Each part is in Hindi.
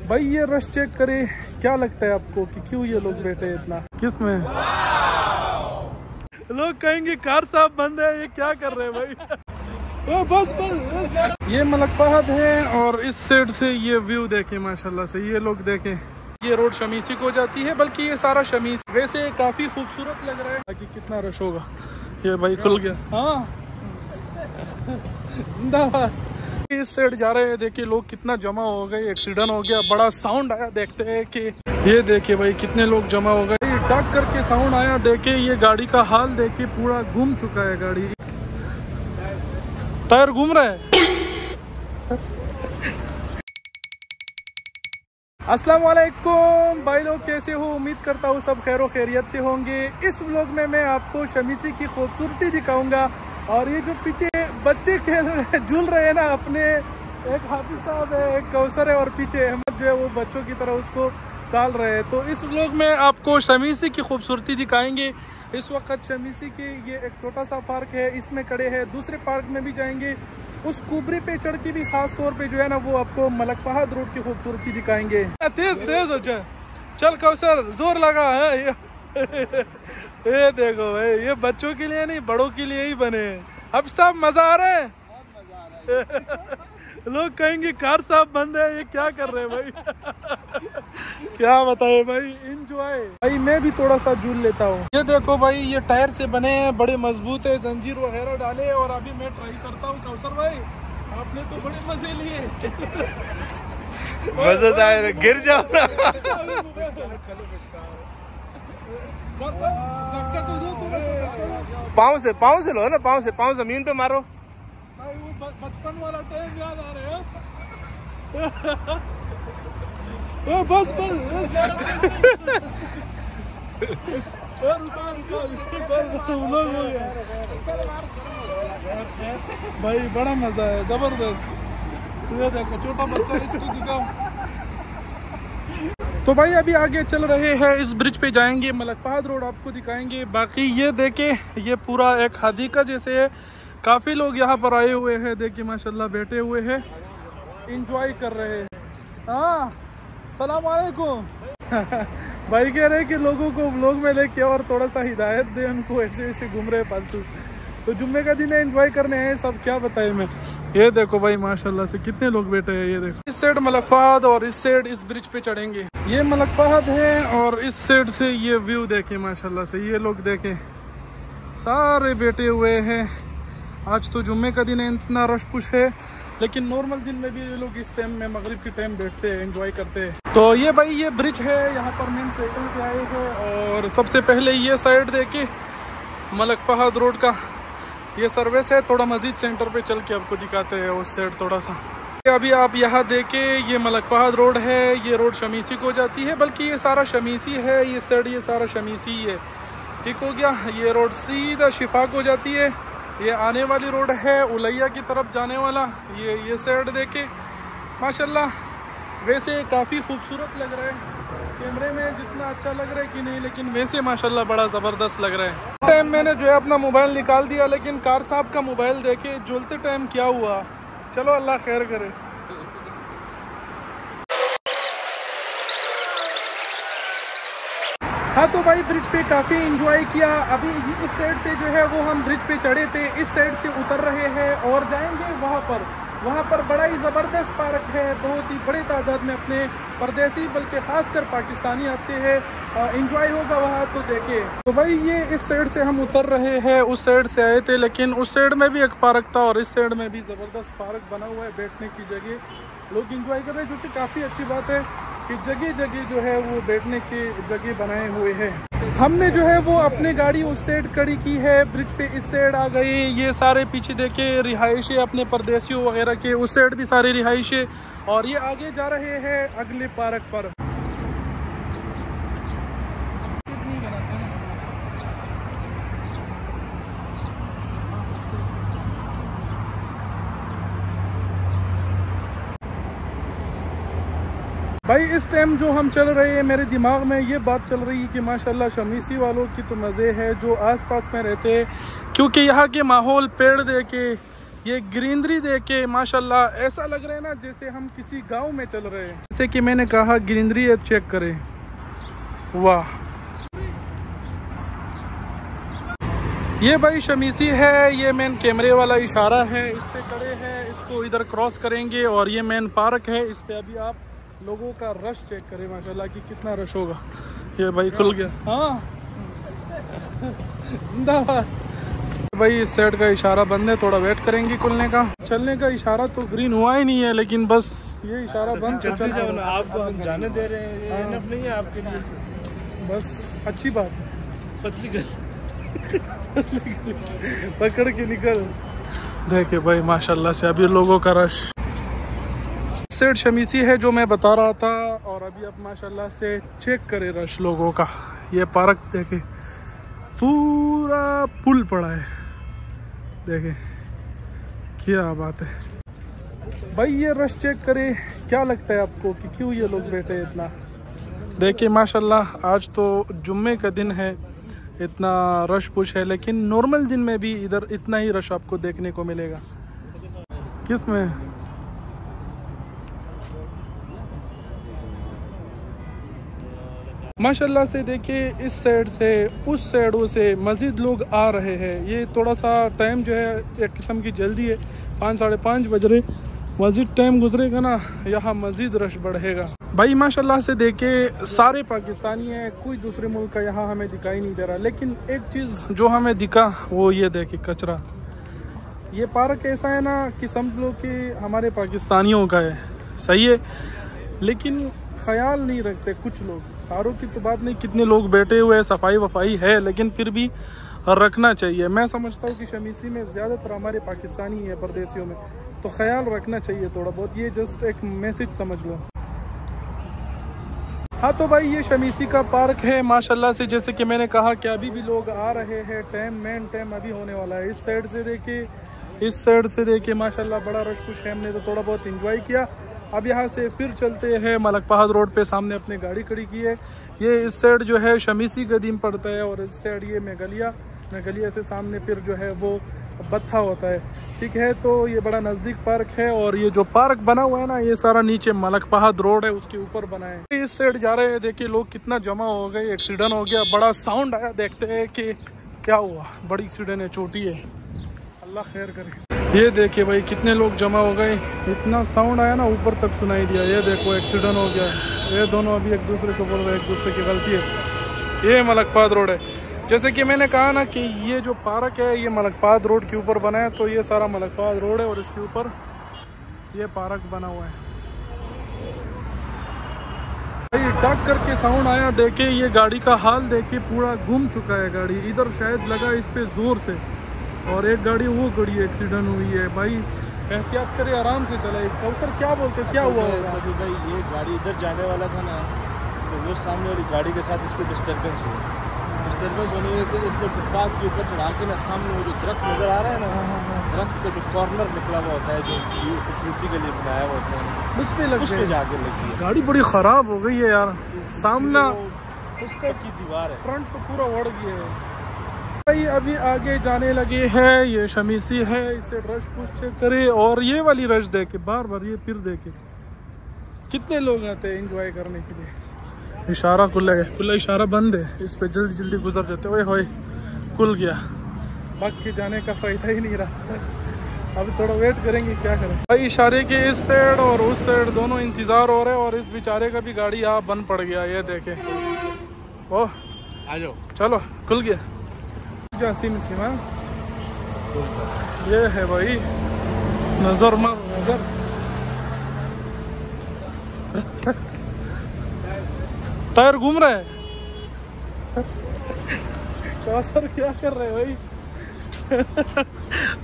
भाई ये रश चेक करे, क्या लगता है आपको कि क्यों ये लोग बैठे हैं इतना? किस में लोग कहेंगे कार साहब बंद है, ये क्या कर रहे हैं भाई? ओ बस ये मलक फहद है और इस साइड से ये व्यू देखे माशाल्लाह से, ये लोग देखें, ये रोड शमीसी को जाती है, बल्कि ये सारा शमीस वैसे काफी खूबसूरत लग रहा है। बाकी कितना रश होगा, ये भाई खुल गया। हाँ जिंदाबाद। इस साइड जा रहे हैं, देखिए लोग कितना जमा हो गए, एक्सीडेंट हो गया, बड़ा साउंड आया, देखते हैं कि ये देखिए भाई कितने लोग जमा हो गए, डक करके साउंड आया, देखे ये गाड़ी का हाल देखिए, पूरा घूम चुका है गाड़ी, टायर घूम रहा है। अस्सलाम वालेकुम भाई लोग, कैसे हो? उम्मीद करता हूँ सब खैर खैरियत से होंगे। इस व्लॉग में मैं आपको शमीसी की खूबसूरती दिखाऊंगा और ये जो पीछे बच्चे झूल रहे हैं ना अपने, एक हाफिज साहब है, एक कौसर है और पीछे अहमद जो है वो बच्चों की तरह उसको डाल रहे हैं। तो इस व्लॉग में आपको शमीसी की खूबसूरती दिखाएंगे। इस वक्त शमीसी के ये एक छोटा सा पार्क है, इसमें खड़े हैं, दूसरे पार्क में भी जाएंगे, उस कुबरी पे चढ़ के भी खास तौर पे जो है ना वो आपको मलक फहद रोड की खूबसूरती दिखाएंगे। तेज तेज हो जाए, चल कौसर जोर लगा है। ये देखो भाई, ये बच्चों के लिए नहीं बड़ों के लिए ही बने हैं। अब सब मजा आ रहा है, लोग कहेंगे कार साहब बंद है, ये क्या कर रहे हैं भाई? क्या बताए भाई, एंजॉय। भाई मैं भी थोड़ा सा झूल लेता हूँ। ये देखो भाई, ये टायर से बने हैं, बड़े मजबूत है, जंजीर वगैरह डाले, और अभी मैं ट्राई करता हूँ। कौसर भाई आपने तो बड़े मजे लिए। मजेदार, गिर जाओ ना। पाँव से लो ना, पाँव जमीन पे मारो। भाई वो बचपन वाला टाइम याद आ रहा है। ओ बस भाई बड़ा मजा है, जबरदस्त। ये देखो छोटा बच्चा, इसको दिखाओ। तो भाई अभी आगे चल रहे हैं, इस ब्रिज पे जाएंगे, मलक फहद रोड आपको दिखाएंगे। बाकी ये देखे, ये पूरा एक हदीका जैसे है, काफ़ी लोग यहाँ पर आए हुए हैं, देखिए माशाल्लाह बैठे हुए हैं, इंजॉय कर रहे हैं। हाँ सलाम वालेकुम। भाई कह रहे कि लोगों को व्लॉग में लेके और थोड़ा सा हिदायत दे, उनको ऐसे ऐसे घूम रहे फालतू। तो जुम्मे का दिन है, एंजॉय करने हैं सब, क्या बताए मैं। ये देखो भाई माशाल्लाह से कितने लोग बैठे हैं, ये देखो। इस साइड मलक फहद और इस साइड इस ब्रिज पे चढ़ेंगे। ये मलक फहद है और इस साइड से ये व्यू देखे माशाल्लाह से, ये लोग देखें, सारे बैठे हुए हैं। आज तो जुम्मे का दिन है, इतना रश पुश है, लेकिन नॉर्मल दिन में भी ये लोग इस टाइम में मगरिब के टाइम बैठते हैं, एंजॉय करते हैं। तो ये भाई ये ब्रिज है, यहाँ पर मेन साइकिल पे आए हैं। और सबसे पहले ये साइड देखे मलक फहद रोड का ये सर्विस है, थोड़ा मस्जिद सेंटर पे चल के आपको दिखाते हैं उस साइड थोड़ा सा। अभी आप यहाँ देखे, ये मलक फहद रोड है, ये रोड शमीसी को जाती है, बल्कि ये सारा शमीसी है, ये साइड ये सारा शमीसी ही है, ठीक हो गया। ये रोड सीधा शिफा को जाती है, ये आने वाली रोड है उलैया की तरफ जाने वाला। ये साइड देखे माशाल्लाह, वैसे काफ़ी खूबसूरत लग रहा है, कैमरे में जितना अच्छा लग रहा है कि नहीं, लेकिन वैसे माशाल्लाह बड़ा ज़बरदस्त लग रहा है। टाइम मैंने जो है अपना मोबाइल निकाल दिया, लेकिन कार साहब का मोबाइल देखे झूलते टाइम क्या हुआ। चलो अल्लाह खैर करे। हाँ तो भाई ब्रिज पे काफ़ी इंजॉय किया। अभी इस साइड से जो है वो हम ब्रिज पे चढ़े थे, इस साइड से उतर रहे हैं और जाएंगे वहाँ पर बड़ा ही ज़बरदस्त पार्क है, बहुत ही बड़े तादाद में अपने परदेसी बल्कि ख़ासकर पाकिस्तानी आते हैं, इंजॉय होगा वहाँ, तो देखे। तो भाई ये इस साइड से हम उतर रहे हैं, उस साइड से आए थे, लेकिन उस साइड में भी एक पार्क था और इस साइड में भी ज़बरदस्त पार्क बना हुआ है, बैठने की जगह, लोग इंजॉय कर रहे हैं, जो कि काफ़ी अच्छी बात है कि जगह जगह जो है वो बैठने की जगह बनाए हुए हैं। हमने जो है वो अपनी गाड़ी उस साइड खड़ी की है, ब्रिज पे इस साइड आ गई। ये सारे पीछे देखे रिहाइश है अपने परदेशियों वगैरह के, उस साइड भी सारी रिहाइश है, और ये आगे जा रहे हैं अगले पार्क पर। भाई इस टाइम जो हम चल रहे हैं, मेरे दिमाग में ये बात चल रही है कि माशाल्लाह शमीसी वालों की तो मज़े है जो आसपास में रहते हैं, क्योंकि यहाँ के माहौल पेड़ देखे, ये ग्रीनरी देख के माशाल्लाह ऐसा लग रहा है ना जैसे हम किसी गांव में चल रहे हैं। जैसे कि मैंने कहा ग्रीनरी है, चेक करें, वाह। ये भाई शमीसी है, ये मेन कैमरे वाला इशारा है, इस पे खड़े हैं, इसको इधर क्रॉस करेंगे और ये मेन पार्क है। इस पे अभी आप लोगों का रश चेक करें माशाल्लाह कि कितना रश होगा। ये भाई खुल गया, हाँ जिंदाबाद। भाई इस साइड का इशारा बंद है, थोड़ा वेट करेंगे खुलने का। चलने का इशारा तो ग्रीन हुआ ही नहीं है, लेकिन बस ये इशारा बंद। चल जाओ ना, आपको हम जाने दे रहे हैं, ये इनफ नहीं है आपके लिए। बस अच्छी बात है, पतली कर पकड़ के निकल। देखे भाई माशाल्लाह से अभी लोगों का रश। सेठ शमीसी है जो मैं बता रहा था, और अभी आप माशाल्लाह से चेक करें रश लोगों का। ये पार्क देखे, पूरा पुल पड़ा है, देखे क्या बात है भाई। ये रश चेक करें, क्या लगता है आपको कि क्यों ये लोग बैठे हैं इतना। देखिए माशाल्लाह आज तो जुम्मे का दिन है, इतना रश पुश है, लेकिन नॉर्मल दिन में भी इधर इतना ही रश आपको देखने को मिलेगा। किस में माशाल्लाह से देखिए, इस साइड से उस साइडों से मज़ीद लोग आ रहे हैं। ये थोड़ा सा टाइम जो है एक किस्म की जल्दी है, 5 साढ़े 5 बज रहे, मज़ीद टाइम गुजरेगा ना यहाँ मज़ीद रश बढ़ेगा। भाई माशाल्लाह से देखे सारे पाकिस्तानी हैं, कोई दूसरे मुल्क का यहाँ हमें दिखाई नहीं दे रहा। लेकिन एक चीज़ जो हमें दिखा वो ये देखे कचरा। ये पार्क ऐसा है ना कि समझ लो कि हमारे पाकिस्तानियों का है, सही है, लेकिन ख्याल नहीं रखते कुछ लोग। सारों की तो बात नहीं, कितने लोग बैठे हुए हैं, सफाई वफाई है, लेकिन फिर भी रखना चाहिए। मैं समझता हूँ कि शमीसी में ज़्यादातर हमारे पाकिस्तानी है, परदेशियों में, तो ख्याल रखना चाहिए थोड़ा बहुत। ये जस्ट एक मैसेज समझ लो। हाँ तो भाई ये शमीसी का पार्क है माशाल्लाह से, जैसे कि मैंने कहा कि अभी भी लोग आ रहे हैं। मेन टाइम अभी होने वाला है। इस साइड से देखे, इस साइड से देखे माशाल्लाह बड़ा रश कुछ है। हमने तो थोड़ा बहुत इंजॉय किया। अब यहाँ से फिर चलते हैं मलक फहद रोड पे, सामने अपने गाड़ी खड़ी की है। ये इस साइड जो है शमीसी कदीम पड़ता है, और इस साइड ये मेघलिया से सामने फिर जो है वो बत्था होता है, ठीक है। तो ये बड़ा नज़दीक पार्क है, और ये जो पार्क बना हुआ है ना ये सारा नीचे मलक फहद रोड है उसके ऊपर बना है। इस साइड जा रहे हैं, देखिए लोग कितना जमा हो गए। एक्सीडेंट हो गया, बड़ा साउंड आया, देखते हैं कि क्या हुआ। बड़ी एक्सीडेंट है, चोटी है, अल्लाह खैर करे। ये देखिए भाई कितने लोग जमा हो गए, इतना साउंड आया ना ऊपर तक सुनाई दिया। ये देखो एक्सीडेंट हो गया। ये दोनों अभी एक दूसरे को बोल रहे हैं, एक दूसरे की गलती है। ये मलक फहद रोड है, जैसे कि मैंने कहा ना कि ये जो पार्क है ये मलक फहद रोड के ऊपर बना है। तो ये सारा मलक फहद रोड है और इसके ऊपर ये पार्क बना हुआ है। भाई टक करके साउंड आया, देखे ये गाड़ी का हाल देखे, पूरा घूम चुका है गाड़ी। इधर शायद लगा इस पे जोर से, और एक गाड़ी वो गाड़ी एक्सीडेंट हुई है। भाई एहतियात करे, आराम से चलाए। कौसर क्या बोलते, क्या हुआ होगा? भाई ये गाड़ी इधर जाने वाला था ना, तो वो सामने वाली गाड़ी के साथ इसको डिस्टर्बेंस हुआ। डिस्टर्बेंस होने की वजह से इसने फुटपाथ के ऊपर चढ़ा के ना, सामने वो जो दरख्त नज़र आ रहा है ना, दरख्त का जो कॉर्नर निकला हुआ होता है, जो खूबसूरती के लिए बनाया हुआ होता है, उस पे जाके लगी है। गाड़ी बड़ी ख़राब हो गई है यार। सामना उसका की दीवार है, फ्रंट तो पूरा उड़ गया है। भाई अभी आगे जाने लगे हैं। ये शमीसी है, इससे रश कुछ चेक करे, और ये वाली रश देखे बार बार, ये फिर देखे कितने लोग आते हैं एंजॉय करने के लिए। इशारा खुला इशारा बंद है, इस पे जल्दी जल्दी गुजर जाते। ओए होए खुल गया, भाग के जाने का फायदा ही नहीं रहा। अभी थोड़ा वेट करेंगे, क्या करें। भाई इशारे के इस साइड और उस साइड दोनों इंतजार हो रहे हैं, और इस बेचारे का भी गाड़ी यहाँ बंद पड़ गया। ये देखे, ओह आ जाओ, चलो खुल गया। सीमा ये है भाई, नजर मार नजर। टायर घूम रहा है। कौसर क्या कर रहे भाई?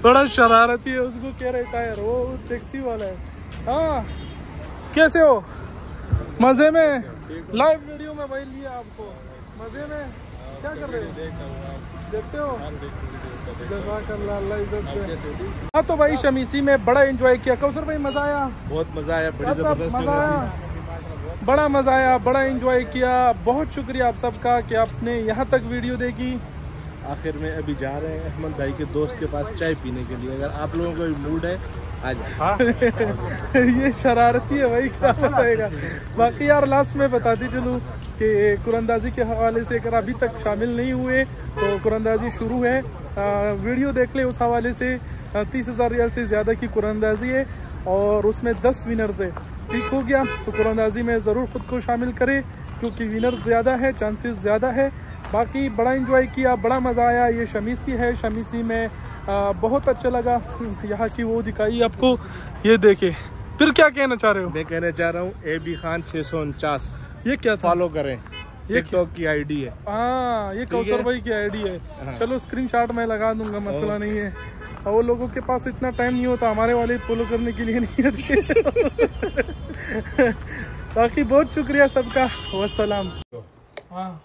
बड़ा शरारती है, उसको कह रहे टायर, वो टैक्सी वाला है। हाँ कैसे हो? मजे में? लाइव वीडियो में भाई लिया आपको, मजे में। क्या कर रहे हो? देखते हो? हाँ तो भाई शमीसी में बड़ा एंजॉय किया। कौसर भाई मजा आया? बहुत मजा आया, बड़ी जबरदस्त मजा आया, बड़ा मजा आया, बड़ा एंजॉय किया। बहुत शुक्रिया आप सबका कि आपने यहाँ तक वीडियो देखी। आखिर में अभी जा रहे हैं अहमद भाई के दोस्त के पास चाय पीने के लिए। अगर आप लोगों का भी मूड है आ जाए। ये शरारती है भाई, क्या बताएगा। बाकी यार लास्ट में बताती चलूँ कि कुरंदाजी के हवाले से अगर अभी तक शामिल नहीं हुए तो कुरंदाजी शुरू है, वीडियो देख ले। उस हवाले से 30,000 रियाल से ज़्यादा की कुरंदाजी है और उसमें 10 विनर्स है। ठीक हो गया, तो कुरंदाजी में ज़रूर ख़ुद को शामिल करें क्योंकि विनर ज़्यादा है, चांसेस ज़्यादा है। बाकी बड़ा इंजॉय किया, बड़ा मज़ा आया। ये शमीसी है, शमीसी में बहुत अच्छा लगा। यहाँ की वो दिखाई आपको, ये देखे। फिर क्या कहना चाह रहे हो? मैं कहना चाह रहा हूँ AB खान 649 ये क्या फॉलो करें, टिकटॉक की आईडी है। हाँ, ये कौसर भाई की आईडी है। हाँ। चलो स्क्रीनशॉट मैं लगा दूंगा, मसला नहीं है। और वो लोगों के पास इतना टाइम नहीं होता, हमारे वाले फॉलो करने के लिए नहीं है। बाकी बहुत शुक्रिया सबका, वस्सलाम। हाँ।